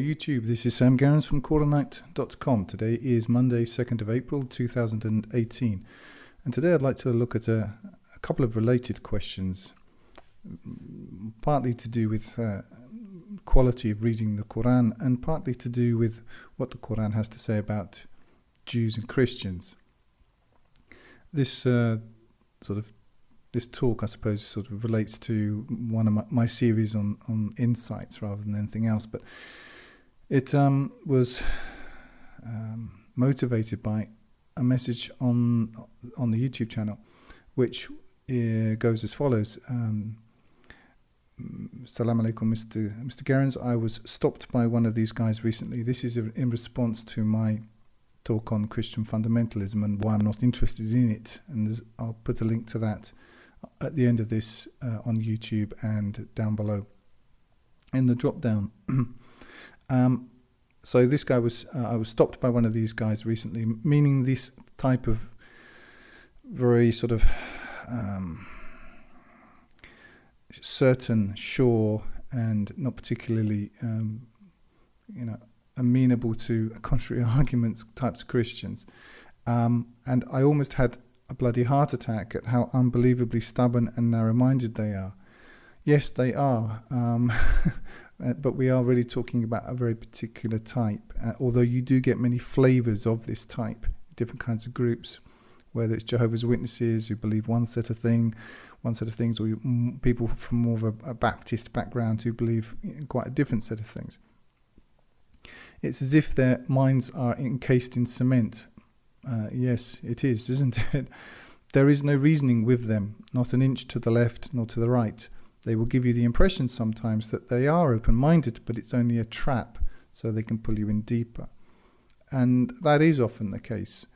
YouTube. This is Sam Garens from Qur'anite.com. Today is Monday, 2nd of April 2018. And today I'd like to look at a couple of related questions, partly to do with quality of reading the Qur'an and partly to do with what the Qur'an has to say about Jews and Christians. This talk, I suppose, sort of relates to one of my series on insights rather than anything else, but it was motivated by a message on the YouTube channel, which goes as follows. Assalamu alaikum, Mr. Garens. I was stopped by one of these guys recently. This is in response to my talk on Christian fundamentalism and why I'm not interested in it. And I'll put a link to that at the end of this on YouTube and down below in the drop down. So this guy was I was stopped by one of these guys recently, meaning this type of very sort of certain, sure, and not particularly amenable to contrary arguments types of Christians, and I almost had a bloody heart attack at how unbelievably stubborn and narrow-minded they are. Yes, they are, but we are really talking about a very particular type, although you do get many flavors of this type, different kinds of groups, whether it's Jehovah's Witnesses who believe one set of things, or people from more of a Baptist background who believe quite a different set of things. It's as if their minds are encased in cement. Yes, it is, isn't it? There is no reasoning with them, not an inch to the left nor to the right. They will give you the impression sometimes that they are open-minded, but it's only a trap, so they can pull you in deeper. And that is often the case,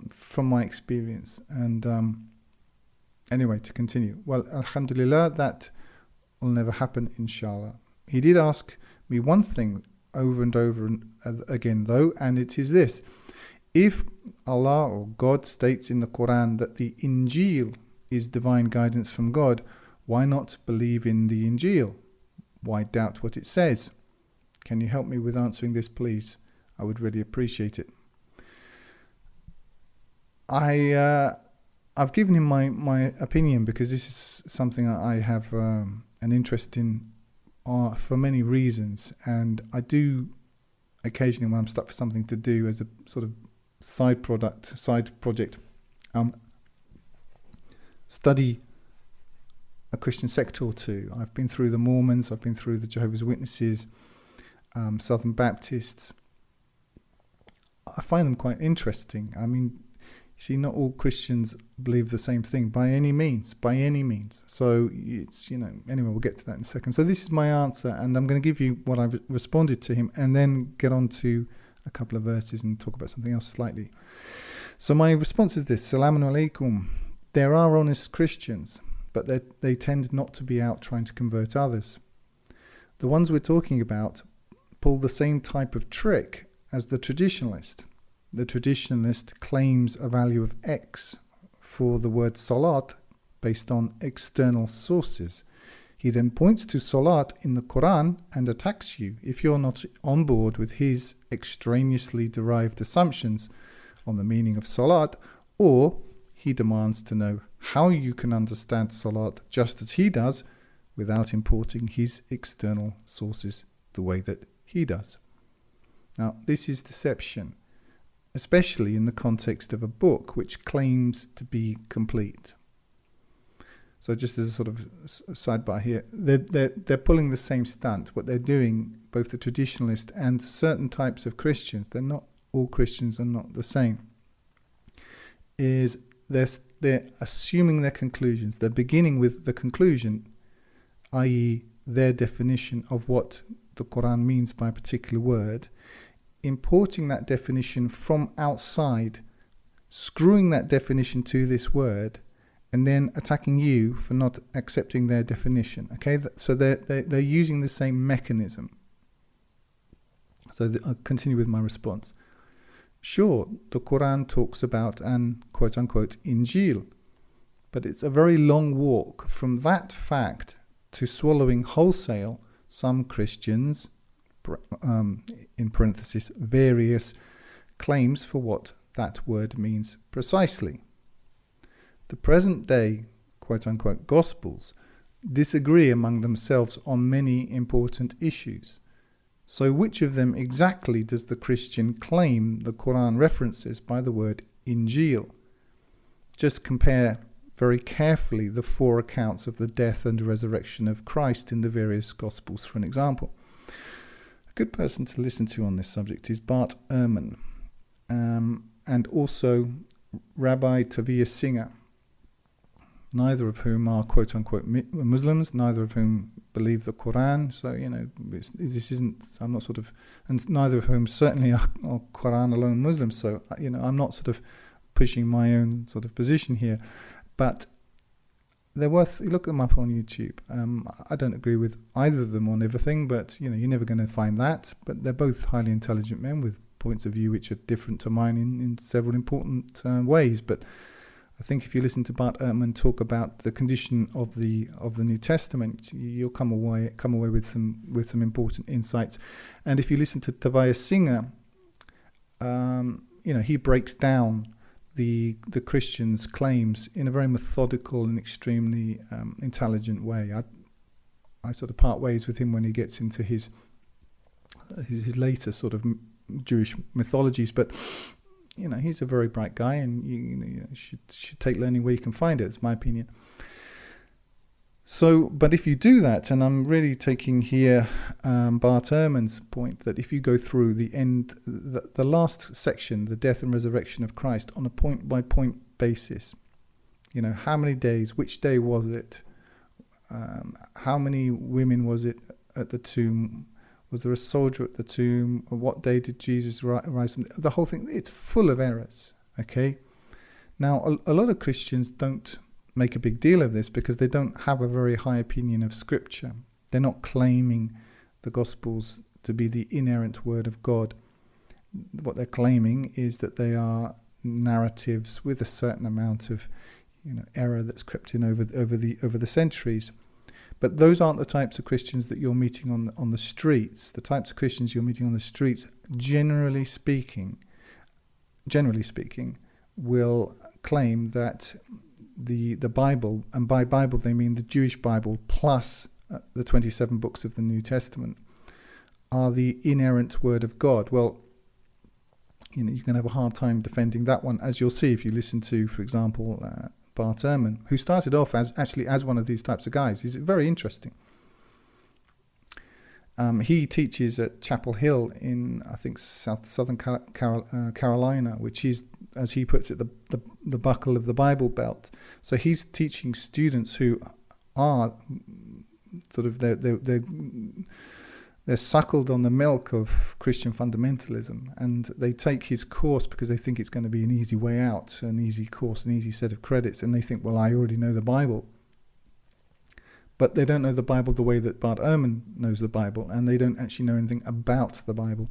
from my experience. And anyway, to continue. Well, alhamdulillah, that will never happen, inshallah. He did ask me one thing over and over again, though, and it is this. If Allah or God states in the Qur'an that the Injil is divine guidance from God, why not believe in the Injil? Why doubt what it says? Can you help me with answering this, please? I would really appreciate it. I've given him my opinion because this is something I have an interest in for many reasons, and I do occasionally, when I'm stuck for something to do as a sort of side project, study a Christian sect or two. I've been through the Mormons, I've been through the Jehovah's Witnesses, Southern Baptists. I find them quite interesting. I mean, you see, not all Christians believe the same thing by any means. So it's, anyway, we'll get to that in a second. So this is my answer, and I'm going to give you what I've responded to him and then get on to a couple of verses and talk about something else slightly. So my response is this. Salamun alaikum. There are honest Christians, but they tend not to be out trying to convert others. The ones we're talking about pull the same type of trick as the traditionalist. The traditionalist claims a value of X for the word ṣalāt based on external sources. He then points to ṣalāt in the Qur'an and attacks you if you're not on board with his extraneously derived assumptions on the meaning of ṣalāt, or he demands to know how you can understand ṣalāt just as he does without importing his external sources the way that he does. Now, this is deception, especially in the context of a book which claims to be complete. So just as a sort of sidebar here, they're pulling the same stunt. What they're doing, both the traditionalist and certain types of Christians, they're not all Christians are not the same, is they're assuming their conclusions. They're beginning with the conclusion, i.e. their definition of what the Qur'an means by a particular word, importing that definition from outside, screwing that definition to this word, and then attacking you for not accepting their definition. Okay, so they're using the same mechanism. So I'll continue with my response. Sure, the Qur'an talks about an quote-unquote Injil, but it's a very long walk from that fact to swallowing wholesale some Christians in parenthesis, various claims for what that word means precisely. The present day, quote-unquote, Gospels disagree among themselves on many important issues. So which of them exactly does the Christian claim the Qur'an references by the word Injil? Just compare very carefully the 4 accounts of the death and resurrection of Christ in the various Gospels, for an example. A good person to listen to on this subject is Bart Ehrman, and also Rabbi Tovia Singer, neither of whom are quote-unquote Muslims, neither of whom believe the Qur'an. So, this isn't, I'm not sort of, and neither of whom certainly are Qur'an alone Muslims. So, I'm not sort of pushing my own sort of position here. But they're worth, look them up on YouTube. I don't agree with either of them on everything, but, you're never going to find that. But they're both highly intelligent men with points of view which are different to mine in several important ways. But I think if you listen to Bart Ehrman talk about the condition of the New Testament, you'll come away with some important insights. And if you listen to Tovia Singer, he breaks down the Christians' claims in a very methodical and extremely intelligent way. I sort of part ways with him when he gets into his later sort of Jewish mythologies, but he's a very bright guy, and you should take learning where you can find it. It's my opinion. So, but if you do that, and I'm really taking here Bart Ehrman's point, that if you go through the last section, the death and resurrection of Christ, on a point-by-point basis, how many days, which day was it, how many women was it at the tomb, was there a soldier at the tomb, or what day did Jesus rise from the whole thing? It's full of errors, okay? Now, a lot of Christians don't make a big deal of this because they don't have a very high opinion of Scripture. They're not claiming the Gospels to be the inerrant Word of God. What they're claiming is that they are narratives with a certain amount of error that's crept in over the centuries. But those aren't the types of Christians that you're meeting on the streets. The types of Christians you're meeting on the streets, generally speaking, will claim that the Bible, and by Bible they mean the Jewish Bible plus the 27 books of the New Testament, are the inerrant Word of God. Well, you can have a hard time defending that one, as you'll see if you listen to, for example, Bart Ehrman, who started off as one of these types of guys. He's very interesting. He teaches at Chapel Hill in, I think, southern Carolina, which is, as he puts it, the buckle of the Bible Belt. So he's teaching students who are sort of they're suckled on the milk of Christian fundamentalism, and they take his course because they think it's going to be an easy way out, an easy course, an easy set of credits, and they think, well, I already know the Bible. But they don't know the Bible the way that Bart Ehrman knows the Bible, and they don't actually know anything about the Bible.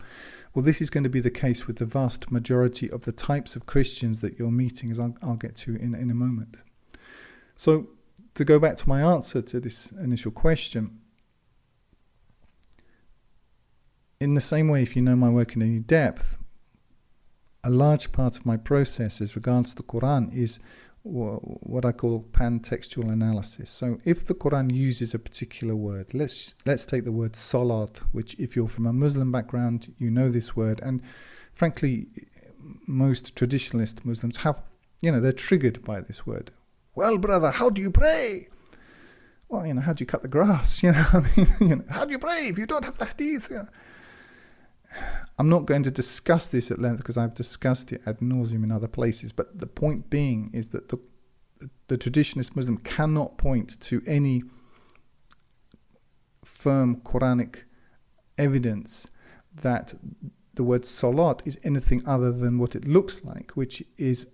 Well, this is going to be the case with the vast majority of the types of Christians that you're meeting, as I'll get to in a moment. So, to go back to my answer to this initial question, in the same way, if you know my work in any depth, a large part of my process as regards the Qur'an is what I call pan-textual analysis. So if the Qur'an uses a particular word, let's take the word ṣalāt, which if you're from a Muslim background, you know this word, and frankly, most traditionalist Muslims have, they're triggered by this word. Well, brother, how do you pray? Well, how do you cut the grass? How do you pray if you don't have the ḥadīth? I'm not going to discuss this at length because I've discussed it ad nauseum in other places, but the point being is that the traditionalist Muslim cannot point to any firm Quranic evidence that the word ṣalāt is anything other than what it looks like, which is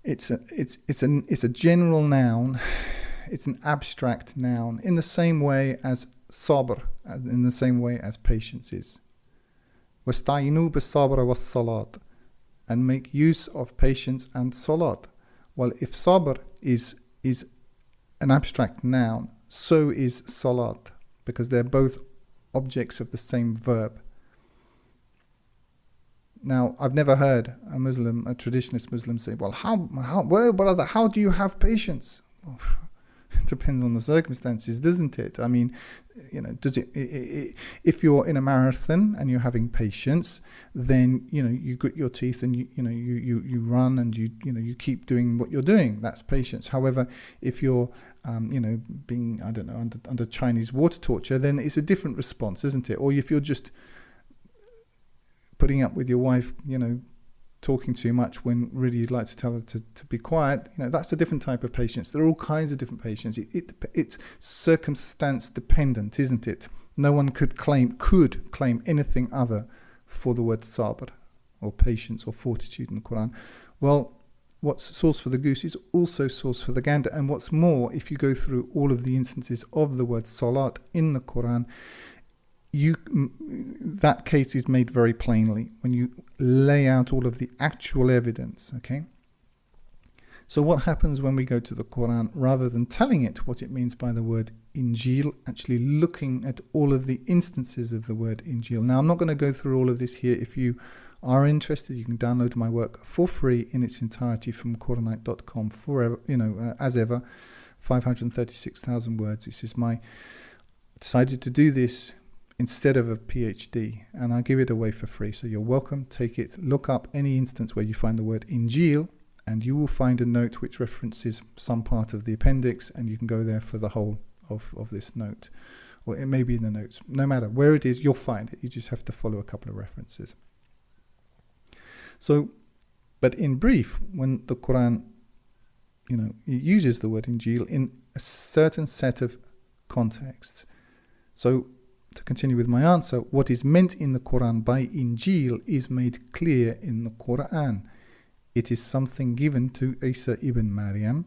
it's a general noun, it's an abstract noun, in the same way as sabr, in the same way as patience is. وَاسْتَعِينُوا بِالصَّبْرِ وَالصَّلَاةِ, and make use of patience and salat. Well, if sabr is an abstract noun, so is salat, because they're both objects of the same verb. Now, I've never heard a traditionalist Muslim say, well, well, brother, how do you have patience? Well, it depends on the circumstances, doesn't it? I mean, if you're in a marathon and you're having patience, then, you grit your teeth and you run and you keep doing what you're doing. That's patience. However, if you're, being, I don't know, under Chinese water torture, then it's a different response, isn't it? Or if you're just putting up with your wife, talking too much when really you'd like to tell her to be quiet, that's a different type of patience. There are all kinds of different patience. It's circumstance dependent, isn't it? No one could claim anything other for the word sabr, or patience, or fortitude in the Qur'an. Well, what's sauce for the goose is also sauce for the gander. And what's more, if you go through all of the instances of the word ṣalāt in the Qur'an, that case is made very plainly when you lay out all of the actual evidence. Okay, so what happens when we go to the Quran, rather than telling it what it means by the word Injil, actually looking at all of the instances of the word Injil? Now, I'm not going to go through all of this here. If you are interested, you can download my work for free in its entirety from Qur'anite.com forever, as ever, 536,000 words. This is decided to do this instead of a PhD, and I give it away for free. So you're welcome, take it, look up any instance where you find the word Injil, and you will find a note which references some part of the appendix, and you can go there for the whole of this note, or it may be in the notes. No matter where it is, you'll find it. You just have to follow a couple of references. So, but in brief, when the Quran, it uses the word Injil in a certain set of contexts. So, to continue with my answer, what is meant in the Quran by Injil is made clear in the Quran. It is something given to Isa ibn Maryam,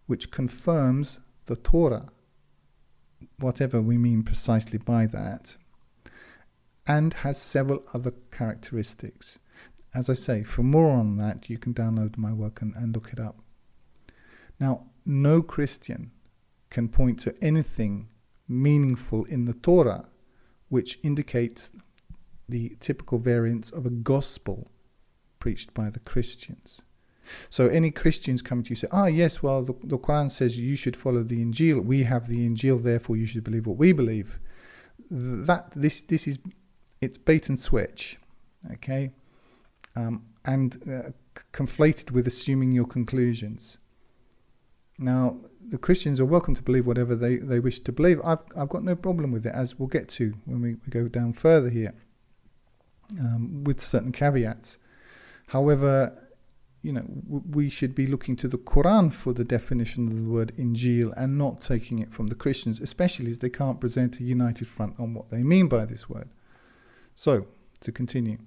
which confirms the Torah, whatever we mean precisely by that, and has several other characteristics. As I say, for more on that, you can download my work and look it up. Now, no Christian can point to anything meaningful in the Torah which indicates the typical variants of a gospel preached by the Christians. So any Christians coming to you say, yes, well, the Quran says you should follow the Injil. We have the Injil, therefore you should believe what we believe. It's bait and switch, okay, and conflated with assuming your conclusions. Now, the Christians are welcome to believe whatever they wish to believe. I've got no problem with it, as we'll get to when we go down further here, with certain caveats. However, we should be looking to the Quran for the definition of the word Injil and not taking it from the Christians, especially as they can't present a united front on what they mean by this word. So, to continue.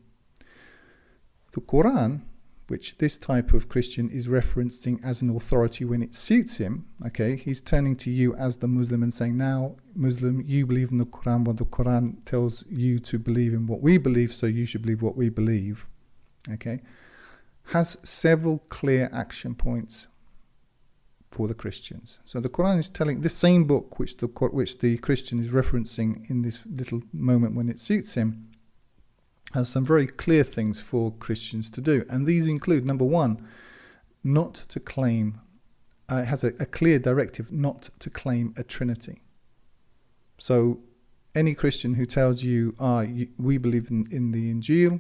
The Quran, which this type of Christian is referencing as an authority when it suits him, okay, he's turning to you as the Muslim and saying, now, Muslim, you believe in the Quran, but the Quran tells you to believe in what we believe, so you should believe what we believe, okay, has several clear action points for the Christians. So the Quran is telling, the same book which the Christian is referencing in this little moment when it suits him, has some very clear things for Christians to do. And these include, number one, not to claim, it has a clear directive not to claim a Trinity. So any Christian who tells you, we believe in the Injil,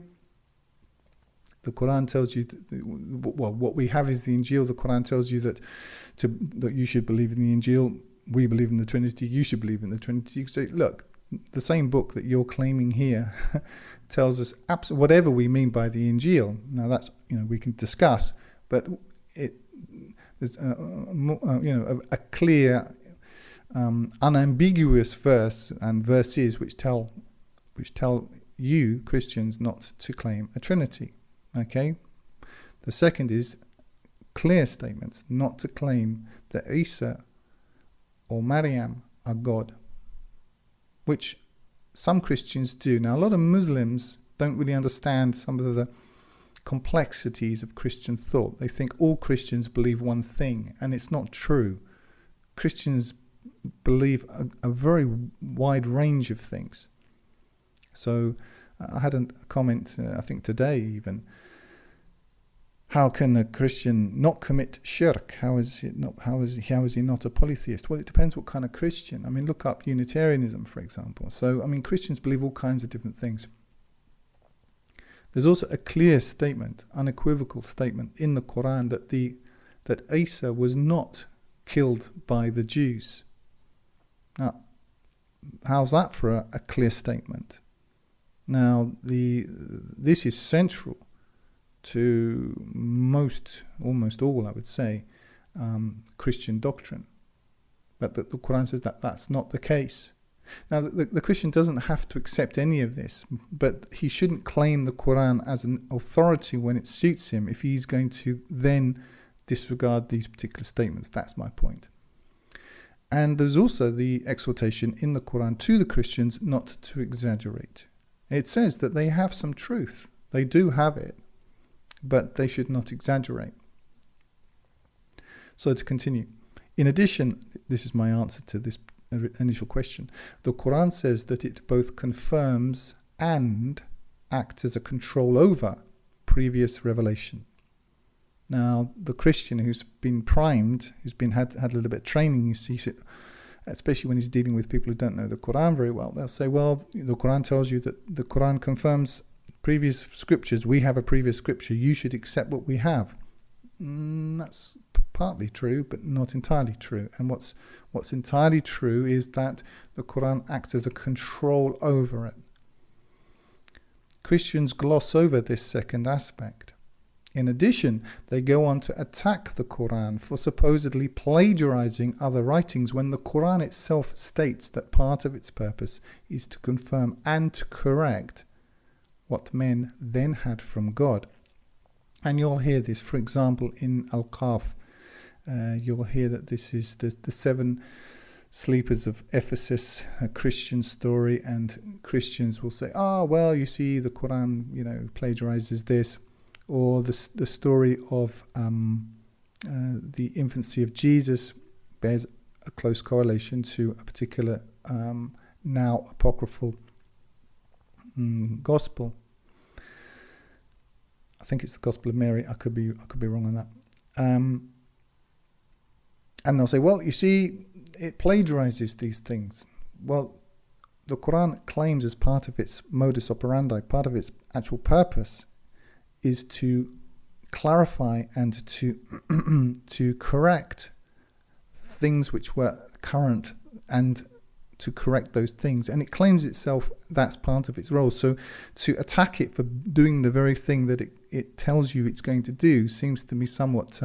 the Quran tells you, what we have is the Injil, the Quran tells you that you should believe in the Injil, we believe in the Trinity, you should believe in the Trinity. You say, look, the same book that you're claiming here tells us whatever we mean by the Injil. Now that's, we can discuss, but there's a clear, unambiguous verse and verses which tell you Christians not to claim a Trinity. Okay. The second is clear statements not to claim that Isa or Maryam are God, which some Christians do. Now, a lot of Muslims don't really understand some of the complexities of Christian thought. They think all Christians believe one thing, and it's not true. Christians believe a very wide range of things. So I had a comment, I think today even, how can a Christian not commit shirk? How is he not a polytheist? Well, it depends what kind of Christian. I mean, look up Unitarianism, for example. So, I mean, Christians believe all kinds of different things. There's also a clear statement, unequivocal statement in the Qur'an that Isa was not killed by the Jews. Now, how's that for a clear statement? Now, this is central to almost all, I would say, Christian doctrine. But the Qur'an says that that's not the case. Now, the Christian doesn't have to accept any of this, but he shouldn't claim the Qur'an as an authority when it suits him if he's going to then disregard these particular statements. That's my point. And there's also the exhortation in the Qur'an to the Christians not to exaggerate. It says that they have some truth. They do have it, but they should not exaggerate. So to continue. In addition, this is my answer to this initial question. The Qur'an says that it both confirms and acts as a control over previous revelation. Now, the Christian who's been primed, who's had a little bit of training, you see it, especially when he's dealing with people who don't know the Qur'an very well, they'll say, well, the Qur'an tells you that the Qur'an confirms previous scriptures. We have a previous scripture. You should accept what we have. That's partly true, but not entirely true. And what's entirely true is that the Qur'an acts as a control over it. Christians gloss over this second aspect. In addition, they go on to attack the Qur'an for supposedly plagiarizing other writings when the Qur'an itself states that part of its purpose is to confirm and to correct what men then had from God. And you'll hear this, for example, in Al-Qaf. You'll hear that this is the seven sleepers of Ephesus, a Christian story, and Christians will say, well, you see, the Qur'an, plagiarizes this. Or the story of the infancy of Jesus bears a close correlation to a particular now apocryphal gospel. I think it's the Gospel of Mary. I could be wrong on that. And they'll say, well, you see, it plagiarizes these things. Well, the Qur'an claims as part of its modus operandi, part of its actual purpose, is to clarify and to correct things which were current and to correct those things. And it claims itself that's part of its role. So to attack it for doing the very thing that it tells you it's going to do seems to me somewhat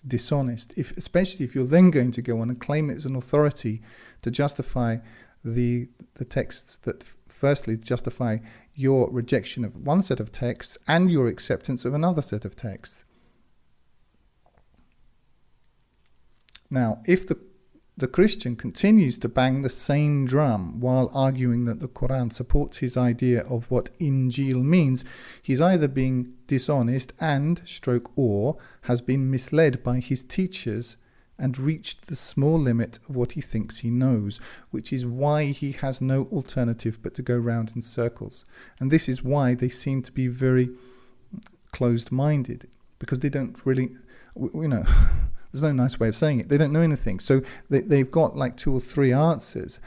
dishonest, especially if you're then going to go on and claim it as an authority to justify the texts that firstly justify your rejection of one set of texts and your acceptance of another set of texts. Now, if the Christian continues to bang the same drum while arguing that the Qur'an supports his idea of what Injil means, he's either being dishonest or has been misled by his teachers and reached the small limit of what he thinks he knows, which is why he has no alternative but to go round in circles. And this is why they seem to be very closed-minded, because they don't really, there's no nice way of saying it. They don't know anything. So they've got like 2 or 3 answers.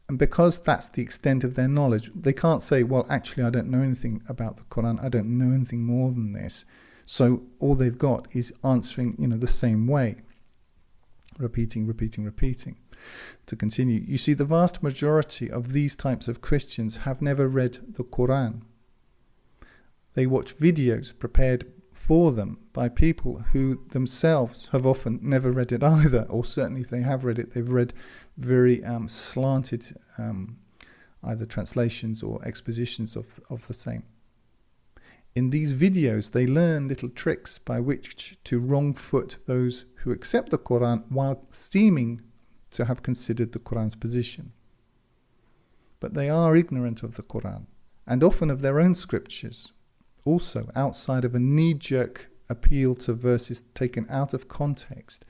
And because that's the extent of their knowledge, they can't say, well, actually, I don't know anything about the Qur'an. I don't know anything more than this. So all they've got is answering, the same way. Repeating. To continue, you see, the vast majority of these types of Christians have never read the Qur'an. They watch videos prepared for them by people who themselves have often never read it either, or certainly if they have read it, they've read very slanted either translations or expositions of the same. In these videos, they learn little tricks by which to wrong foot those who accept the Qur'an while seeming to have considered the Qur'an's position. But they are ignorant of the Qur'an and often of their own scriptures, also outside of a knee-jerk appeal to verses taken out of context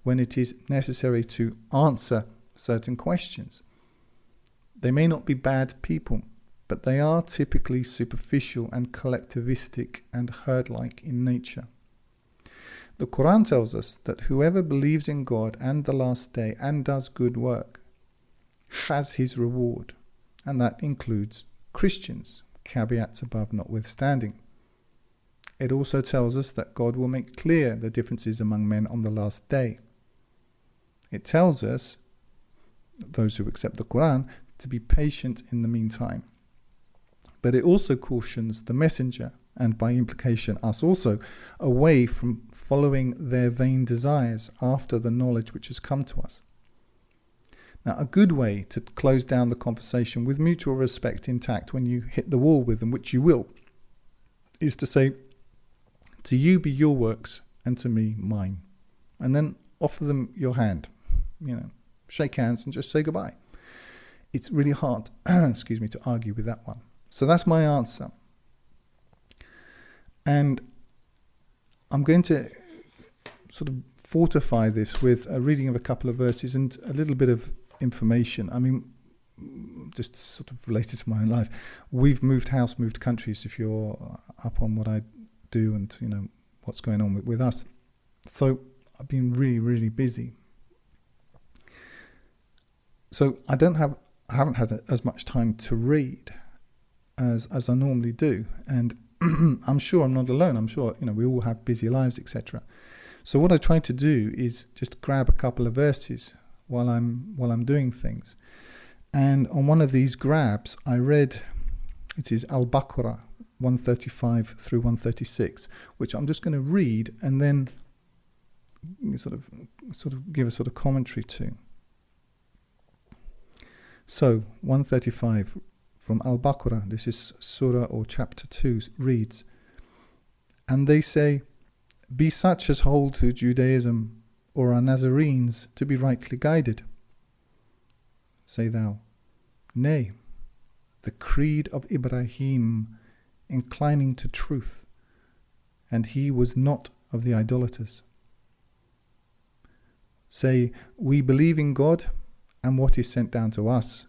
when it is necessary to answer certain questions. They may not be bad people, but they are typically superficial and collectivistic and herd-like in nature. The Qur'an tells us that whoever believes in God and the last day and does good work has his reward, and that includes Christians, caveats above notwithstanding. It also tells us that God will make clear the differences among men on the last day. It tells us, those who accept the Qur'an, to be patient in the meantime. But it also cautions the messenger, and by implication us also, away from following their vain desires after the knowledge which has come to us. Now, a good way to close down the conversation with mutual respect intact when you hit the wall with them, which you will, is to say, to you be your works and to me mine. And then offer them your hand, shake hands and just say goodbye. It's really hard, to argue with that one. So that's my answer. And I'm going to sort of fortify this with a reading of a couple of verses and a little bit of information. I mean, just sort of related to my own life. We've moved house, moved countries, if you're up on what I do and, what's going on with us. So I've been really, really busy. So I haven't had as much time to read as I normally do. And I'm sure I'm not alone. I'm sure, we all have busy lives, etc. So what I try to do is just grab a couple of verses while I'm doing things. And on one of these grabs, I read, it is Al-Baqarah 135 through 136, which I'm just going to read and then sort of give a sort of commentary to. So 135 from Al-Baqarah, this is Surah or chapter 2, reads, and they say, be such as hold to Judaism or are Nazarenes to be rightly guided. Say thou, nay, the creed of Ibrahim inclining to truth, and he was not of the idolaters. Say, we believe in God and what is sent down to us,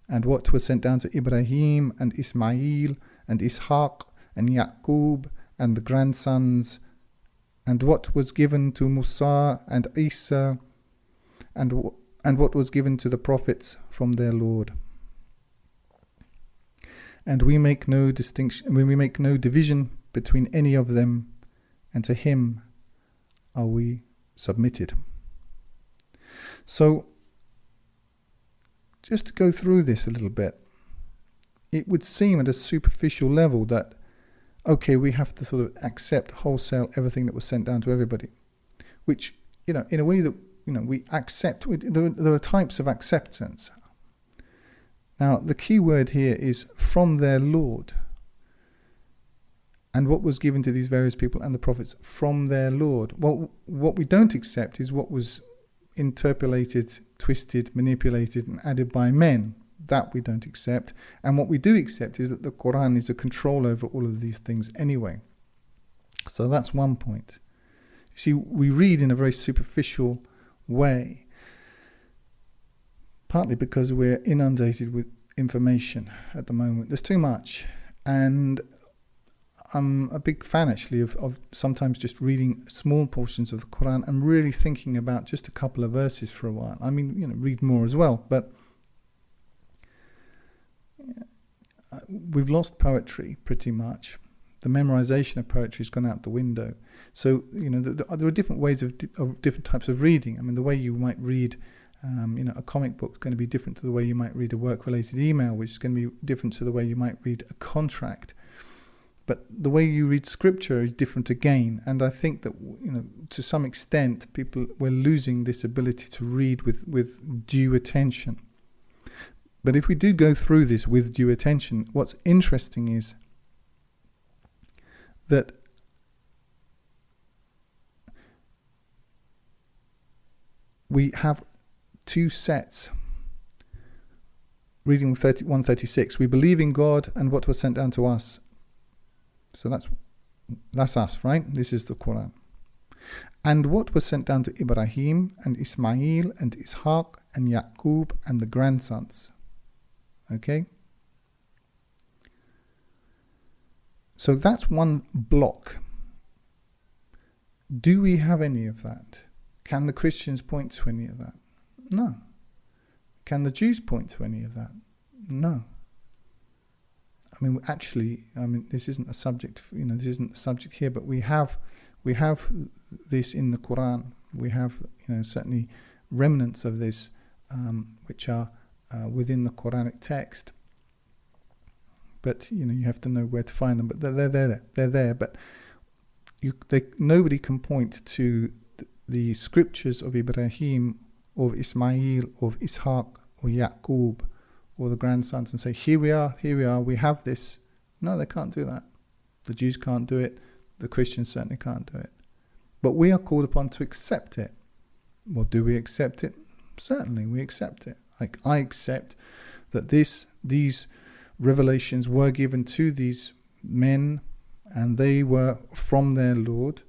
and what was sent down to Ibrahim and Ismail and Ishaq and Yaqub and the grandsons, and what was given to Musa and Isa, and what was given to the prophets from their Lord. And we make no distinction, we make no division between any of them, and to him are we submitted. So, just to go through this a little bit, it would seem at a superficial level that, okay, we have to sort of accept wholesale everything that was sent down to everybody, which, in a way that, we accept, there are types of acceptance. Now, the key word here is from their Lord. And what was given to these various people and the prophets from their Lord. Well, what we don't accept is what was interpolated, twisted, manipulated and added by men. That we don't accept. And what we do accept is that the Qur'an is a control over all of these things anyway. So that's one point. You see, we read in a very superficial way, partly because we're inundated with information at the moment. There's too much. And I'm a big fan, actually, of sometimes just reading small portions of the Qur'an and really thinking about just a couple of verses for a while. I mean, read more as well, but we've lost poetry pretty much. The memorization of poetry has gone out the window. So, there are different ways of different types of reading. I mean, the way you might read a comic book is going to be different to the way you might read a work-related email, which is going to be different to the way you might read a contract. But the way you read scripture is different again. And I think that, to some extent, we're losing this ability to read with due attention. But if we do go through this with due attention, what's interesting is that we have two sets. Reading 136, we believe in God and what was sent down to us. So that's That's us, right? This is the Qur'an. And what was sent down to Ibrahim and Ismail and Ishaq and Yaqub and the grandsons. Okay? So that's one block. Do we have any of that? Can the Christians point to any of that? No. Can the Jews point to any of that? No. I mean, actually, this isn't a subject, this isn't the subject here, but we have this in the Qur'an. We have, certainly remnants of this, which are within the Quranic text. But, you have to know where to find them. But they're there. But nobody can point to the scriptures of Ibrahim, of Ismail, of Ishaq, or Yaqub, or the grandsons, and say, here we are, we have this. No, they can't do that. The Jews can't do it. The Christians certainly can't do it. But we are called upon to accept it. Well, do we accept it? Certainly, we accept it. Like, I accept that these revelations were given to these men, and they were from their Lord,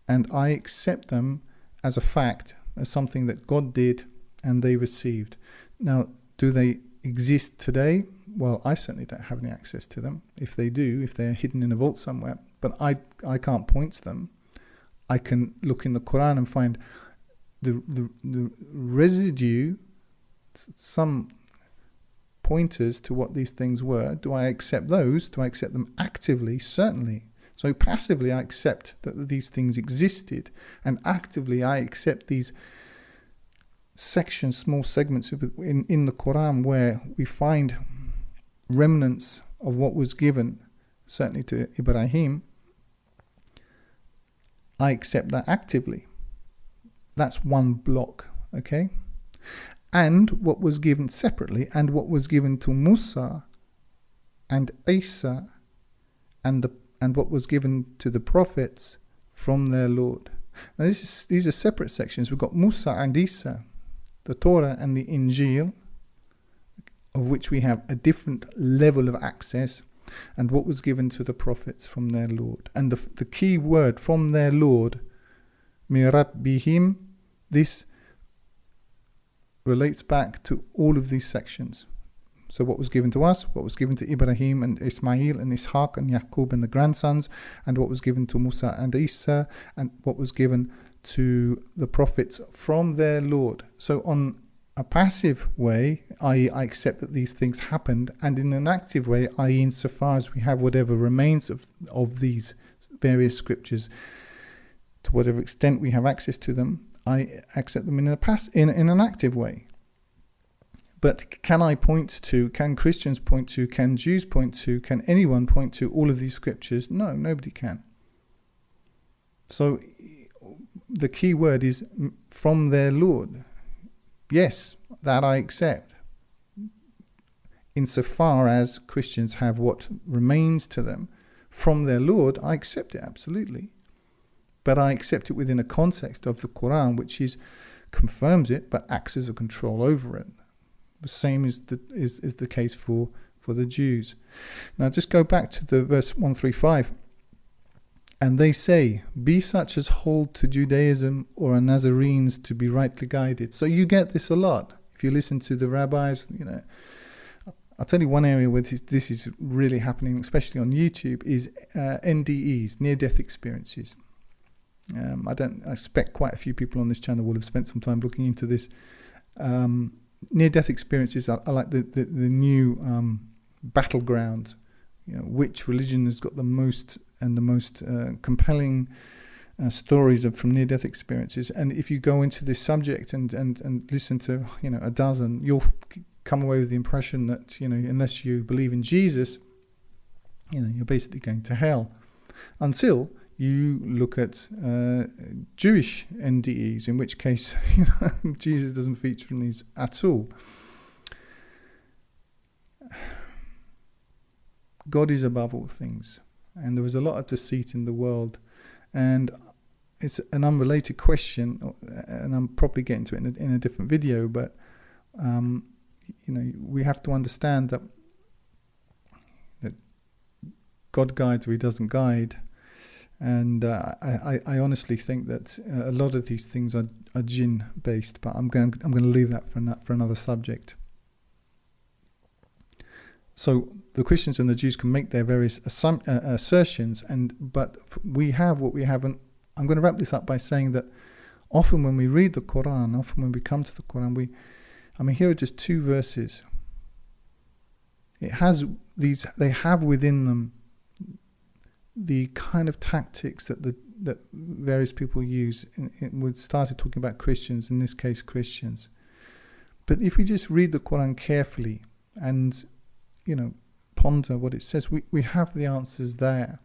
and I accept them as a fact, as something that God did and they received. Now, do they exist today? Well, I certainly don't have any access to them. If they do, if they're hidden in a vault somewhere, but I can't point to them. I can look in the Quran and find the residue, some pointers to what these things were. Do I accept those? Do I accept them actively? Certainly. So passively, I accept that these things existed, and actively, I accept these sections, small segments in the Quran where we find remnants of what was given, certainly to Ibrahim. I accept that actively. That's one block, okay? And what was given separately, and what was given to Musa and Isa, and what was given to the prophets from their Lord. Now these are separate sections. We've got Musa and Isa, the Torah and the Injil, of which we have a different level of access, and what was given to the prophets from their Lord. And the key word, from their Lord, mirabbihim, this relates back to all of these sections. So what was given to us, what was given to Ibrahim and Ismail and Ishaq and Yaqub and the grandsons, and what was given to Musa and Isa, and what was given to the prophets from their Lord. So on a passive way, i.e. I accept that these things happened, and in an active way, i.e. insofar as we have whatever remains of these various scriptures, to whatever extent we have access to them, I accept them in an active way. But can Christians point to, can Jews point to, can anyone point to all of these scriptures? No, nobody can. So the key word is from their Lord. Yes, that I accept. Insofar as Christians have what remains to them from their Lord, I accept it absolutely. But I accept it within a context of the Quran, which confirms it, but acts as a control over it. The same is the case for the Jews. Now just go back to the verse 135. And they say, be such as hold to Judaism or are Nazarenes to be rightly guided. So you get this a lot. If you listen to the rabbis, I'll tell you one area where this is really happening, especially on YouTube, is NDEs, near-death experiences. I expect quite a few people on this channel will have spent some time looking into this. Near-death experiences are like the new battleground. Which religion has got the most compelling stories from near-death experiences. And if you go into this subject and listen to a dozen, you'll come away with the impression that unless you believe in Jesus, you're basically going to hell, until you look at Jewish NDEs, in which case Jesus doesn't feature in these at all. God is above all things, and there was a lot of deceit in the world, and it's an unrelated question, and I'm probably getting to it in a different video, but we have to understand that God guides or he doesn't guide, And I honestly think that a lot of these things are jinn based, but I'm going to leave that for another subject. So the Christians and the Jews can make their various assertions, but we have what we have. And I'm going to wrap this up by saying that often when we read the Qur'an, often when we come to the Qur'an, here are just 2 verses. It has they have within them the kind of tactics that various people use. We started talking about Christians, in this case Christians. But if we just read the Qur'an carefully and, ponder what it says, we have the answers there.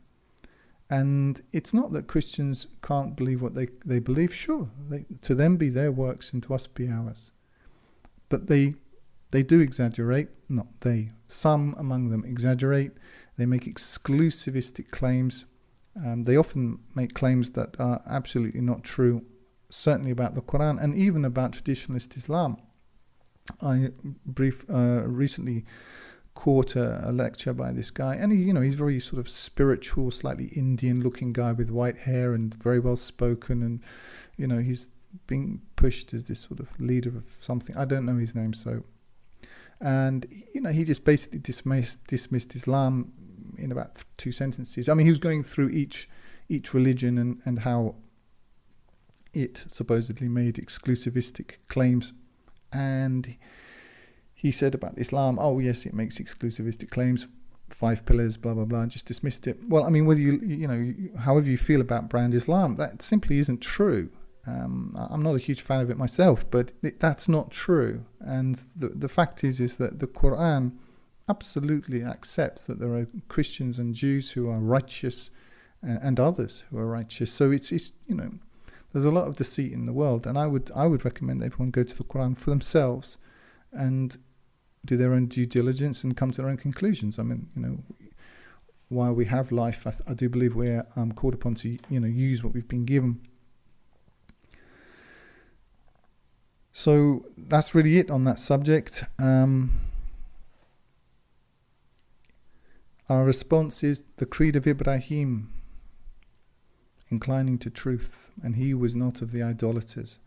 And it's not that Christians can't believe what they believe. Sure, to them be their works and to us be ours. But they do exaggerate. Not they. Some among them exaggerate. They make exclusivistic claims. They often make claims that are absolutely not true, certainly about the Qur'an and even about Traditionalist Islam. I recently caught a lecture by this guy, and he's very sort of spiritual, slightly Indian-looking guy with white hair and very well spoken, and he's being pushed as this sort of leader of something. I don't know his name, and he just basically dismissed Islam in about 2 sentences. He was going through each religion and how it supposedly made exclusivistic claims, and he said about Islam, oh yes, it makes exclusivistic claims, 5 pillars, blah blah blah, and just dismissed it. Well, whether however you feel about brand Islam, that simply isn't true. I'm not a huge fan of it myself, but that's not true. And the fact is that the Qur'an absolutely accepts that there are Christians and Jews who are righteous and others who are righteous. So it's there's a lot of deceit in the world, and I would recommend that everyone go to the Qur'an for themselves and do their own due diligence and come to their own conclusions. While we have life, I do believe we're called upon to use what we've been given. So that's really it on that subject. Our response is the creed of Ibrahim, inclining to truth, and he was not of the idolaters.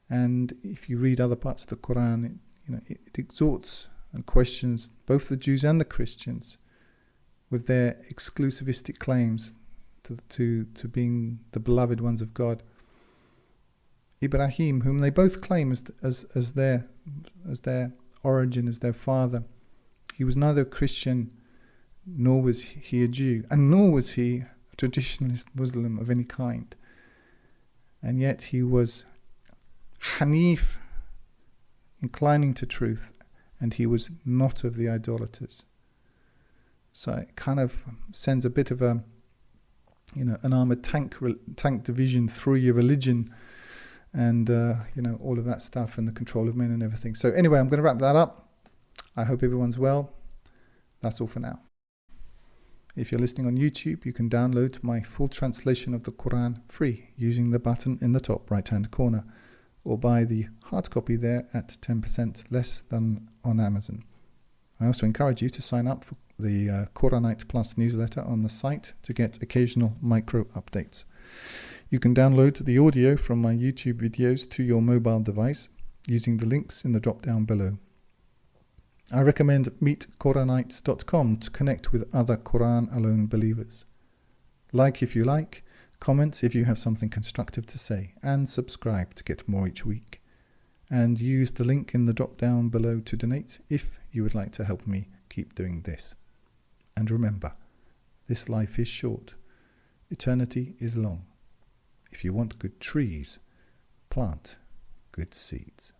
And if you read other parts of the Qur'an, it exhorts and questions both the Jews and the Christians with their exclusivistic claims to being the beloved ones of God. Ibrahim, whom they both claim as their origin, as their father, he was neither a Christian nor was he a Jew, and nor was he a traditionalist Muslim of any kind. And yet he was Hanif, inclining to truth, and he was not of the idolaters. So it kind of sends a bit of an armored tank division through your religion, and all of that stuff, and the control of men and everything. So anyway, I'm going to wrap that up. I hope everyone's well. That's all for now. If you're listening on YouTube, you can download my full translation of the Qur'an free using the button in the top right hand corner, or buy the hard copy there at 10% less than on Amazon. I also encourage you to sign up for the Qur'anite Plus newsletter on the site to get occasional micro updates. You can download the audio from my YouTube videos to your mobile device using the links in the drop down below. I recommend meetquranites.com to connect with other Qur'an alone believers. Like if you like, comment if you have something constructive to say, and subscribe to get more each week. And use the link in the drop down below to donate if you would like to help me keep doing this. And remember, this life is short. Eternity is long. If you want good trees, plant good seeds.